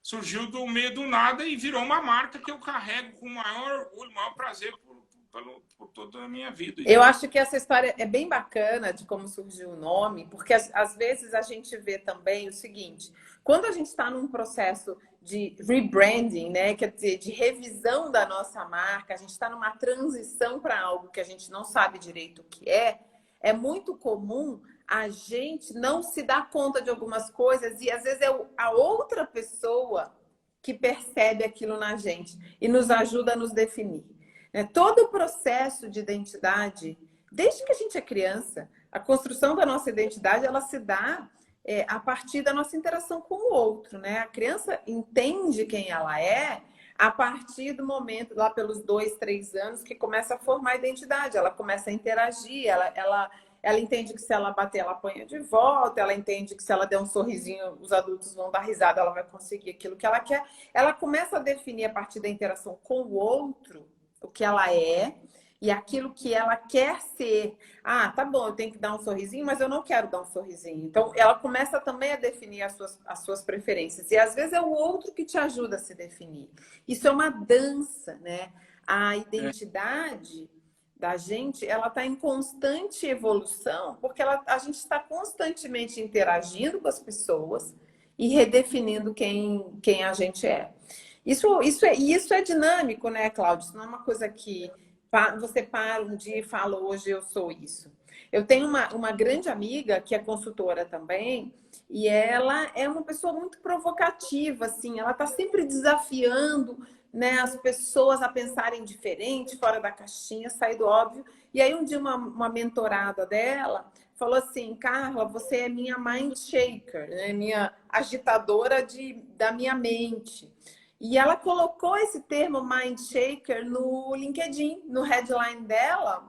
surgiu do meio do nada e virou uma marca que eu carrego com o maior orgulho, o maior prazer por toda a minha vida. Eu acho que essa história é bem bacana de como surgiu o nome, porque às vezes a gente vê também o seguinte, quando a gente está num processo de rebranding, né, quer dizer, de revisão da nossa marca, a gente está numa transição para algo que a gente não sabe direito o que é muito comum a gente não se dar conta de algumas coisas e às vezes é a outra pessoa que percebe aquilo na gente e nos ajuda a nos definir. Todo o processo de identidade, desde que a gente é criança, a construção da nossa identidade, ela se dá a partir da nossa interação com o outro, né? A criança entende quem ela é a partir do momento, lá pelos 2, 3 anos, que começa a formar a identidade. Ela começa a interagir, ela entende que se ela bater, ela apanha de volta, ela entende que se ela der um sorrisinho, os adultos vão dar risada, ela vai conseguir aquilo que ela quer. Ela começa a definir a partir da interação com o outro o que ela é e aquilo que ela quer ser. Ah, tá bom, eu tenho que dar um sorrisinho, mas eu não quero dar um sorrisinho. Então, ela começa também a definir as suas preferências. E, às vezes, é o outro que te ajuda a se definir. Isso é uma dança, né? A identidade da gente, ela está em constante evolução, porque a gente está constantemente interagindo com as pessoas e redefinindo quem a gente é. Isso é dinâmico, né, Cláudio? Isso não é uma coisa que você para um dia e fala, hoje eu sou isso. Eu tenho uma grande amiga que é consultora também, e ela é uma pessoa muito provocativa, assim, ela está sempre desafiando, né, as pessoas a pensarem diferente, fora da caixinha, sair do óbvio. E aí um dia uma mentorada dela falou assim, Carla, você é minha mind shaker, né, minha agitadora da minha mente. E ela colocou esse termo mind shaker no LinkedIn, no headline dela,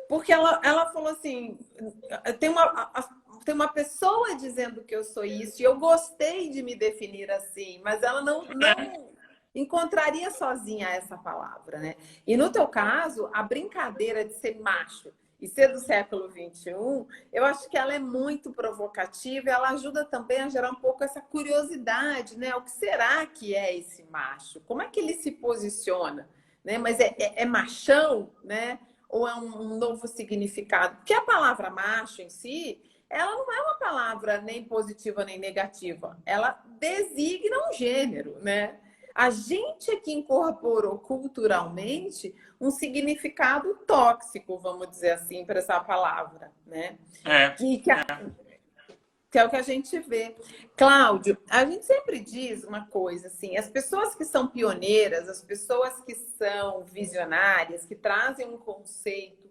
porque ela falou assim, tem uma pessoa dizendo que eu sou isso, e eu gostei de me definir assim, mas ela não encontraria sozinha essa palavra, né? E no teu caso, a brincadeira de ser macho e ser do século XXI, eu acho que ela é muito provocativa e ela ajuda também a gerar um pouco essa curiosidade, né? O que será que é esse macho? Como é que ele se posiciona? Né? Mas é machão, né? Ou é um novo significado? Porque a palavra macho em si, ela não é uma palavra nem positiva nem negativa. Ela designa um gênero, né? A gente é que incorporou culturalmente um significado tóxico, vamos dizer assim, para essa palavra, né? Que é o que a gente vê. Cláudio, a gente sempre diz uma coisa assim, as pessoas que são pioneiras, as pessoas que são visionárias, que trazem um conceito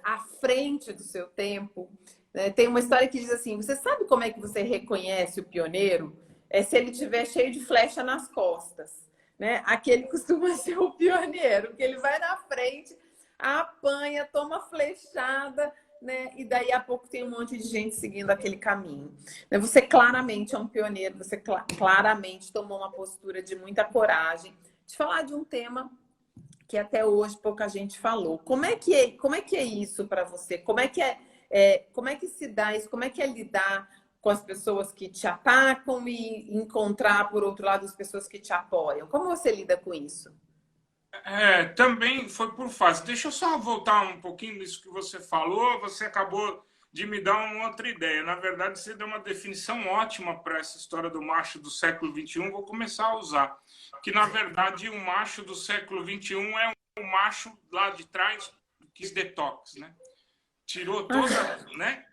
à frente do seu tempo, né? Tem uma história que diz assim, você sabe como é que você reconhece o pioneiro? Se ele tiver cheio de flecha nas costas, né? Aquele costuma ser o pioneiro, porque ele vai na frente, apanha, toma flechada, né? E daí a pouco tem um monte de gente seguindo aquele caminho. Você claramente é um pioneiro, você claramente tomou uma postura de muita coragem de falar de um tema que até hoje pouca gente falou. Como é que é isso para você? Como é que se dá isso? Como é que é lidar com as pessoas que te atacam e encontrar, por outro lado, as pessoas que te apoiam? Como você lida com isso? Também foi por fase. Deixa eu só voltar um pouquinho nisso que você falou. Você acabou de me dar uma outra ideia. Na verdade, você deu uma definição ótima para essa história do macho do século XXI. Vou começar a usar. Que, na verdade, o macho do século XXI é um macho lá de trás que quis detox, né? Tirou toda, né?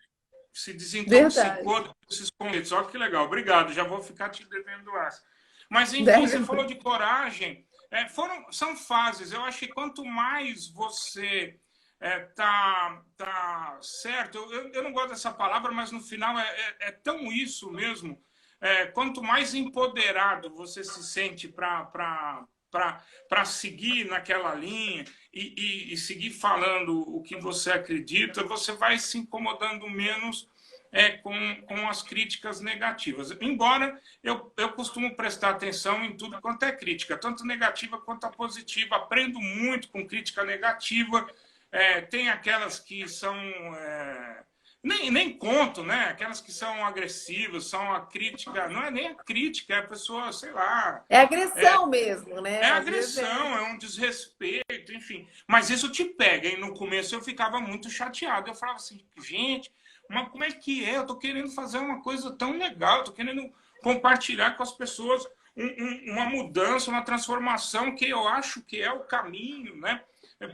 Se desintoxicou desses conceitos. Olha que legal. Obrigado. Já vou ficar te devendo essa. Mas, enfim, você falou de coragem. São fases. Eu acho que quanto mais você tá certo. Eu não gosto dessa palavra, mas no final é tão isso mesmo. Quanto mais empoderado você se sente para seguir naquela linha e seguir falando o que você acredita, você vai se incomodando menos com as críticas negativas. Embora eu costumo prestar atenção em tudo quanto é crítica, tanto negativa quanto a positiva. Aprendo muito com crítica negativa. Tem aquelas que são... nem conto, né? Aquelas que são agressivas, são a crítica... Não é nem a crítica, é a pessoa, sei lá... É agressão mesmo, né? É Às vezes agressão, é um desrespeito, enfim. Mas isso te pega. E no começo eu ficava muito chateado. Eu falava assim, gente, mas como é que é? Eu tô querendo fazer uma coisa tão legal, eu tô querendo compartilhar com as pessoas uma mudança, uma transformação que eu acho que é o caminho, né?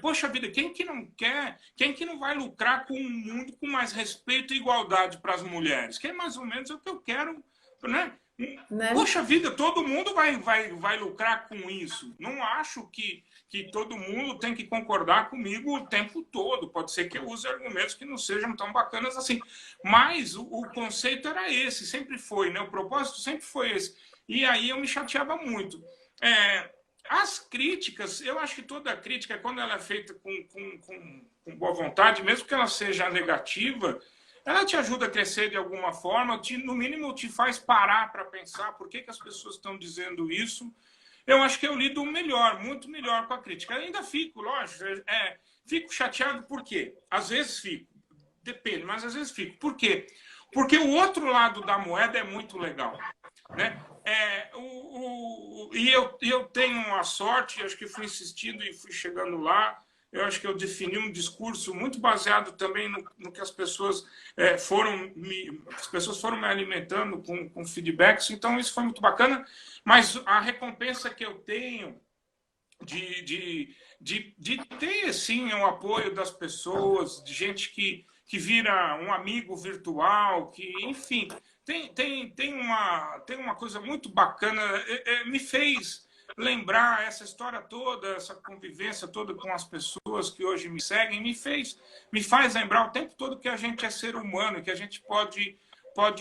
Poxa vida, quem que não quer, quem que não vai lucrar com um mundo com mais respeito e igualdade para as mulheres? Que é mais ou menos o que eu quero, né? né? Poxa vida, todo mundo vai lucrar com isso. Não acho que todo mundo tem que concordar comigo o tempo todo. Pode ser que eu use argumentos que não sejam tão bacanas assim. Mas o conceito era esse, sempre foi, né? O propósito sempre foi esse. E aí eu me chateava muito. As críticas, eu acho que toda crítica, quando ela é feita com boa vontade, mesmo que ela seja negativa, ela te ajuda a crescer de alguma forma, no mínimo te faz parar para pensar por que as pessoas estão dizendo isso. Eu acho que eu lido melhor, muito melhor com a crítica. Eu ainda fico, lógico, fico chateado por quê? Às vezes fico, depende, mas às vezes fico. Por quê? Porque o outro lado da moeda é muito legal, né? E eu tenho a sorte, acho que fui insistindo e fui chegando lá. Eu acho que eu defini um discurso muito baseado também no que as pessoas foram me alimentando com feedbacks. Então isso foi muito bacana. Mas a recompensa que eu tenho de ter sim o apoio das pessoas, de gente que vira um amigo virtual, que enfim tem uma coisa muito bacana. Me fez lembrar essa história toda, essa convivência toda com as pessoas que hoje me seguem, me faz lembrar o tempo todo que a gente é ser humano, que a gente pode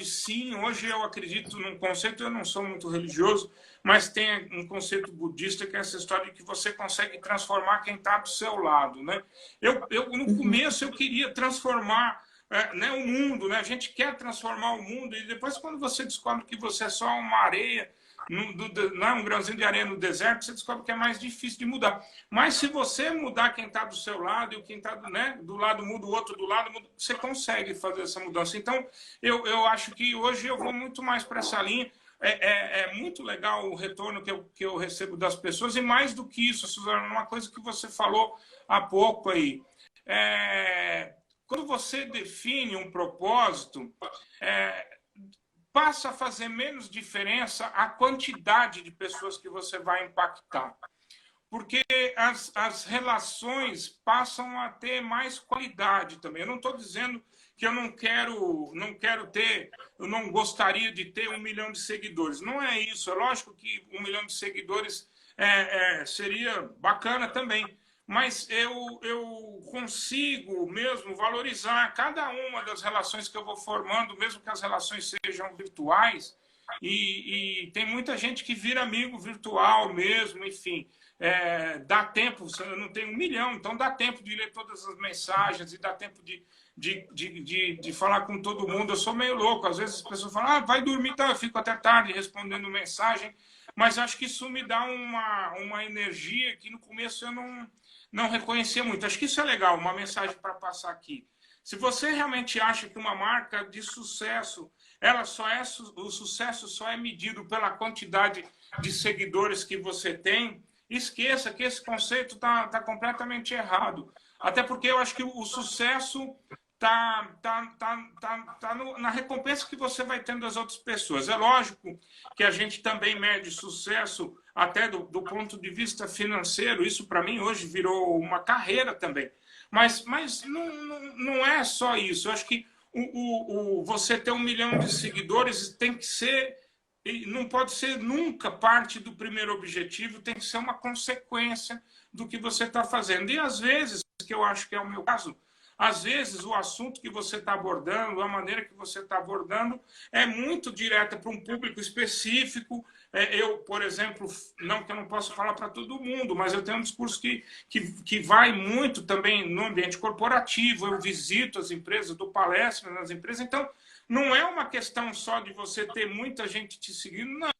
sim. Hoje eu acredito num conceito, eu não sou muito religioso, mas tem um conceito budista que é essa história de que você consegue transformar quem está do seu lado, né? No começo eu queria transformar né, o mundo, né? A gente quer transformar o mundo, e depois quando você descobre que você é só uma areia, um grãozinho de areia no deserto, você descobre que é mais difícil de mudar. Mas se você mudar quem está do seu lado, e quem está do lado muda, o outro do lado muda, você consegue fazer essa mudança. Então, eu acho que hoje eu vou muito mais para essa linha. É muito legal o retorno que eu recebo das pessoas, e mais do que isso, Suzana, uma coisa que você falou há pouco aí. Quando você define um propósito, passa a fazer menos diferença a quantidade de pessoas que você vai impactar. Porque as relações passam a ter mais qualidade também. Eu não estou dizendo que eu não gostaria de ter 1 milhão de seguidores. Não é isso. É lógico que 1 milhão de seguidores seria bacana também. Mas eu consigo mesmo valorizar cada uma das relações que eu vou formando, mesmo que as relações sejam virtuais. E tem muita gente que vira amigo virtual mesmo, enfim. Dá tempo, eu não tenho 1 milhão, então dá tempo de ler todas as mensagens e dá tempo de falar com todo mundo. Eu sou meio louco, às vezes as pessoas falam, vai dormir, então eu fico até tarde respondendo mensagem, mas acho que isso me dá uma energia que no começo eu não reconhecia muito. Acho que isso é legal, uma mensagem para passar aqui. Se você realmente acha que uma marca de sucesso, o sucesso só é medido pela quantidade de seguidores que você tem, esqueça que esse conceito está completamente errado. Até porque eu acho que o sucesso está na recompensa que você vai tendo das outras pessoas. É lógico que a gente também mede sucesso até do ponto de vista financeiro. Isso, para mim, hoje virou uma carreira também. Mas não é só isso. Eu acho que você ter 1 milhão de seguidores tem que ser e não pode ser nunca parte do primeiro objetivo, tem que ser uma consequência do que você está fazendo. E às vezes, que eu acho que é o meu caso, às vezes o assunto que você está abordando, a maneira que você está abordando, é muito direta para um público específico. Eu, por exemplo, não que eu não possa falar para todo mundo, mas eu tenho um discurso que vai muito também no ambiente corporativo, eu visito as empresas, dou palestras nas empresas, então não é uma questão só de você ter muita gente te seguindo, não.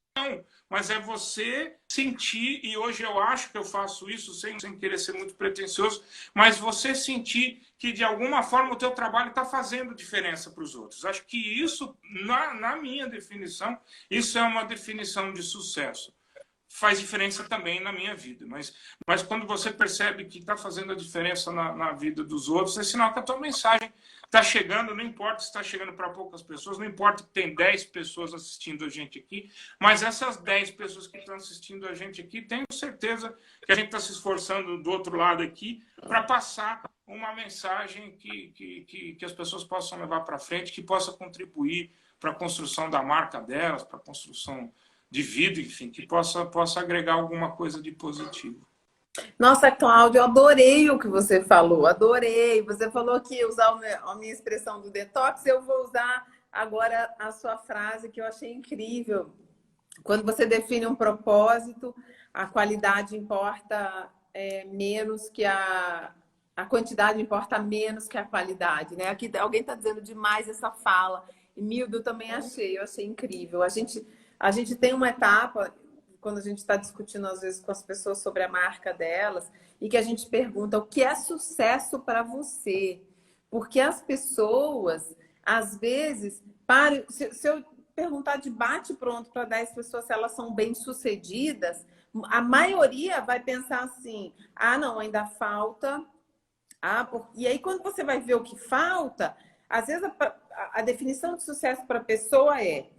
Mas é você sentir, e hoje eu acho que eu faço isso sem querer ser muito pretensioso, mas você sentir que de alguma forma o teu trabalho está fazendo diferença para os outros. Acho que isso, na minha definição, isso é uma definição de sucesso. Faz diferença também na minha vida, mas quando você percebe que está fazendo a diferença na vida dos outros, é sinal que a tua mensagem está chegando, não importa se está chegando para poucas pessoas, não importa que tem 10 pessoas assistindo a gente aqui, mas essas 10 pessoas que estão assistindo a gente aqui, tenho certeza que a gente está se esforçando do outro lado aqui para passar uma mensagem que as pessoas possam levar para frente, que possa contribuir para a construção da marca delas, para a construção de vida, enfim, que possa agregar alguma coisa de positivo. Nossa, Cláudia, eu adorei o que você falou, adorei. Você falou que ia usar a minha expressão do detox, eu vou usar agora a sua frase que eu achei incrível. Quando você define um propósito, a qualidade importa menos que a quantidade importa menos que a qualidade, né? Aqui alguém está dizendo demais essa fala. E Mildo também eu achei incrível. A gente tem uma etapa quando a gente está discutindo, às vezes, com as pessoas sobre a marca delas, e que a gente pergunta o que é sucesso para você. Porque as pessoas, às vezes, se eu perguntar de bate-pronto para 10 pessoas se elas são bem-sucedidas, a maioria vai pensar assim, não, ainda falta. E aí, quando você vai ver o que falta, às vezes a definição de sucesso para a pessoa é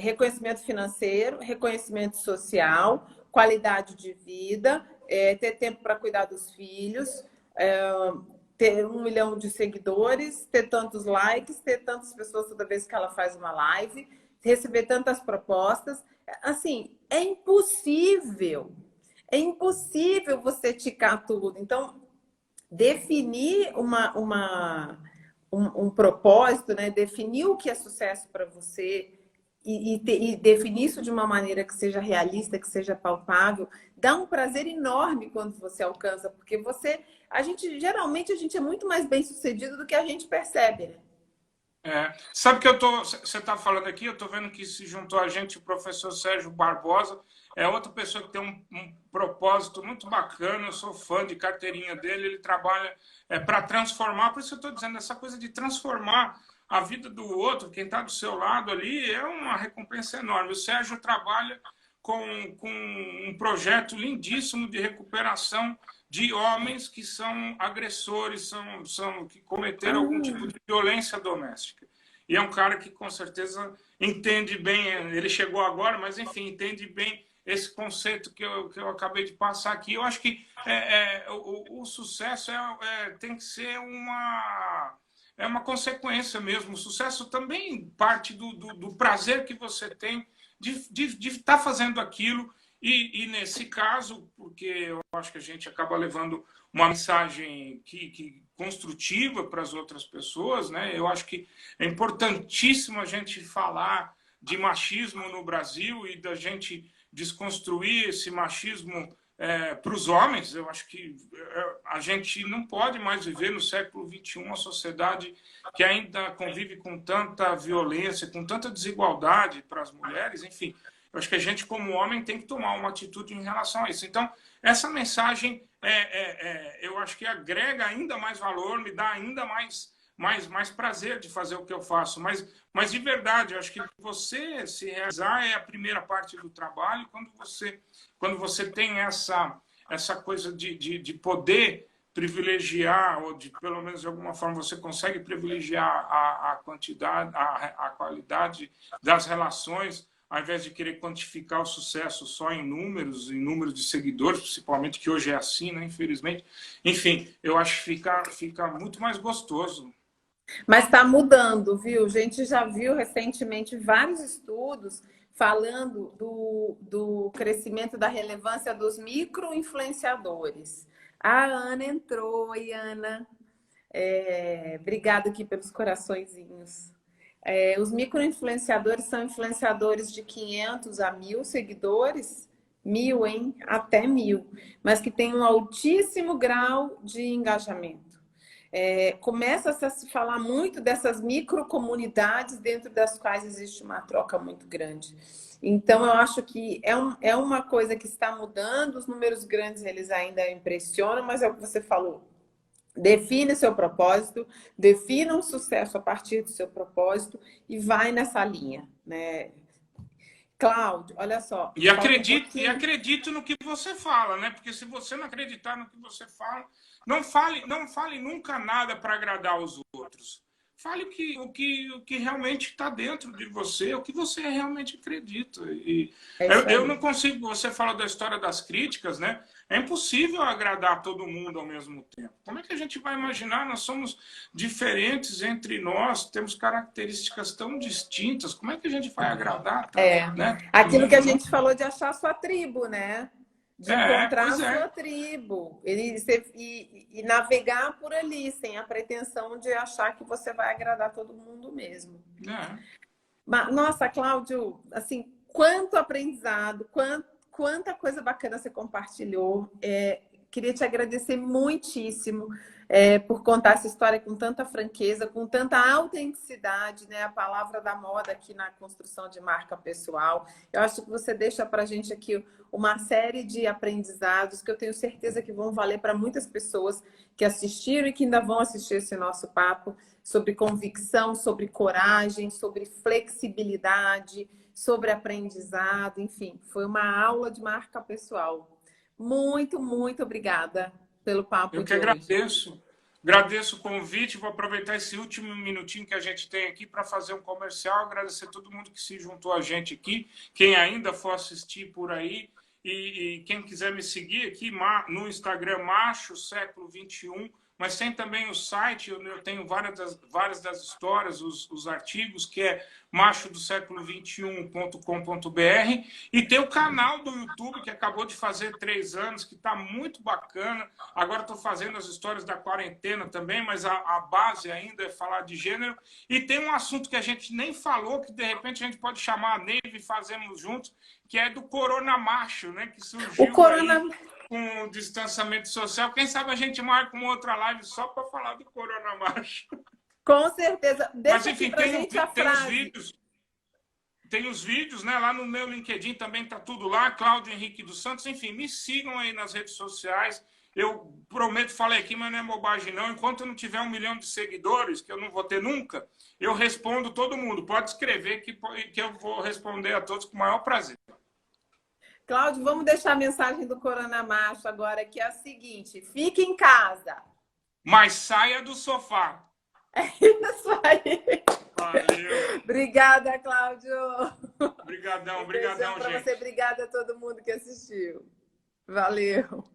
reconhecimento financeiro, reconhecimento social, qualidade de vida, ter tempo para cuidar dos filhos, ter 1 milhão de seguidores, ter tantos likes, ter tantas pessoas toda vez que ela faz uma live, receber tantas propostas. Assim, é impossível você ticar tudo. Então, definir um propósito, né? Definir o que é sucesso para você, e definir isso de uma maneira que seja realista, que seja palpável, dá um prazer enorme quando você alcança, porque geralmente a gente é muito mais bem-sucedido do que a gente percebe, né? Sabe que você está falando aqui, eu estou vendo que se juntou a gente o professor Sérgio Barbosa, é outra pessoa que tem um propósito muito bacana, eu sou fã de carteirinha dele, ele trabalha para transformar, por isso eu estou dizendo, essa coisa de transformar a vida do outro, quem está do seu lado ali, é uma recompensa enorme. O Sérgio trabalha com um projeto lindíssimo de recuperação de homens que são agressores, que cometeram algum tipo de violência doméstica. E é um cara que, com certeza, entende bem, ele chegou agora, mas, enfim, entende bem esse conceito que eu acabei de passar aqui. Eu acho que o sucesso tem que ser uma consequência mesmo. O sucesso também parte do prazer que você tem de estar fazendo aquilo. E nesse caso, porque eu acho que a gente acaba levando uma mensagem construtiva para as outras pessoas, né? Eu acho que é importantíssimo a gente falar de machismo no Brasil e da gente desconstruir esse machismo para os homens. Eu acho que a gente não pode mais viver no século XXI uma sociedade que ainda convive com tanta violência, com tanta desigualdade para as mulheres, enfim. Eu acho que a gente, como homem, tem que tomar uma atitude em relação a isso. Então, essa mensagem, eu acho que agrega ainda mais valor, me dá ainda mais prazer de fazer o que eu faço. Mas de verdade, eu acho que você se realizar é a primeira parte do trabalho. Quando você tem essa coisa de poder privilegiar, ou de, pelo menos de alguma forma, você consegue privilegiar a quantidade, a qualidade das relações, ao invés de querer quantificar o sucesso só em números de seguidores, principalmente, que hoje é assim, né, infelizmente. Enfim, eu acho que fica muito mais gostoso. Mas está mudando, viu? A gente já viu recentemente vários estudos falando do crescimento da relevância dos micro-influenciadores. A Ana entrou. Oi, Ana. Obrigada aqui pelos coraçõezinhos. Os micro-influenciadores são influenciadores de 500 a 1.000 seguidores, 1.000, hein? Até 1.000, mas que tem um altíssimo grau de engajamento. Começa a se falar muito dessas microcomunidades dentro das quais existe uma troca muito grande. Então, eu acho que é uma coisa que está mudando. Os números grandes, eles ainda impressionam, mas é o que você falou. Define seu propósito, defina um sucesso a partir do seu propósito e vai nessa linha, né? Cláudio, olha só. E acredite no que você fala, né? Porque se você não acreditar no que você fala, não fale nunca nada para agradar os outros. Fale o que realmente está dentro de você, o que você realmente acredita. E eu não consigo. Você fala da história das críticas, né? É impossível agradar todo mundo ao mesmo tempo. Como é que a gente vai imaginar? Nós somos diferentes entre nós, temos características tão distintas. Como é que a gente vai agradar? Né? Aquilo que a gente falou de achar a sua tribo, né? De encontrar a sua tribo e navegar por ali, sem a pretensão de achar que você vai agradar todo mundo mesmo. Mas, nossa, Cláudio, assim, quanto aprendizado, quanta coisa bacana você compartilhou. Queria te agradecer muitíssimo por contar essa história com tanta franqueza, com tanta autenticidade, né? A palavra da moda aqui na construção de marca pessoal. Eu acho que você deixa para a gente aqui uma série de aprendizados que eu tenho certeza que vão valer para muitas pessoas que assistiram e que ainda vão assistir esse nosso papo sobre convicção, sobre coragem, sobre flexibilidade, sobre aprendizado, enfim. Foi uma aula de marca pessoal. Muito, muito obrigada pelo papo de hoje. Eu que agradeço. Agradeço o convite. Vou aproveitar esse último minutinho que a gente tem aqui para fazer um comercial. Agradecer a todo mundo que se juntou a gente aqui. Quem ainda for assistir por aí. E quem quiser me seguir aqui no Instagram, Macho Século XXI. Mas tem também o site, eu tenho várias das histórias, os artigos, que é machodoséculo21.com.br. E tem o canal do YouTube, que acabou de fazer 3 anos, que está muito bacana. Agora estou fazendo as histórias da quarentena também, mas a base ainda é falar de gênero. E tem um assunto que a gente nem falou, que de repente a gente pode chamar a Neiva e fazemos juntos, que é do Corona Macho, né? Que surgiu aí com o distanciamento social. Quem sabe a gente marca uma outra live só para falar do Corona Macho. Com certeza. Mas, enfim, tem os vídeos. Tem os vídeos, né? Lá no meu LinkedIn também tá tudo lá. Cláudio Henrique dos Santos. Enfim, me sigam aí nas redes sociais. Eu prometo, falei aqui, mas não é bobagem não. Enquanto eu não tiver 1 milhão de seguidores, que eu não vou ter nunca, eu respondo todo mundo. Pode escrever que eu vou responder a todos com o maior prazer. Cláudio, vamos deixar a mensagem do Corona Macho agora, que é a seguinte: fique em casa. Mas saia do sofá. É isso aí. Valeu. Obrigada, Cláudio. Obrigadão, gente. Para você, obrigada a todo mundo que assistiu. Valeu.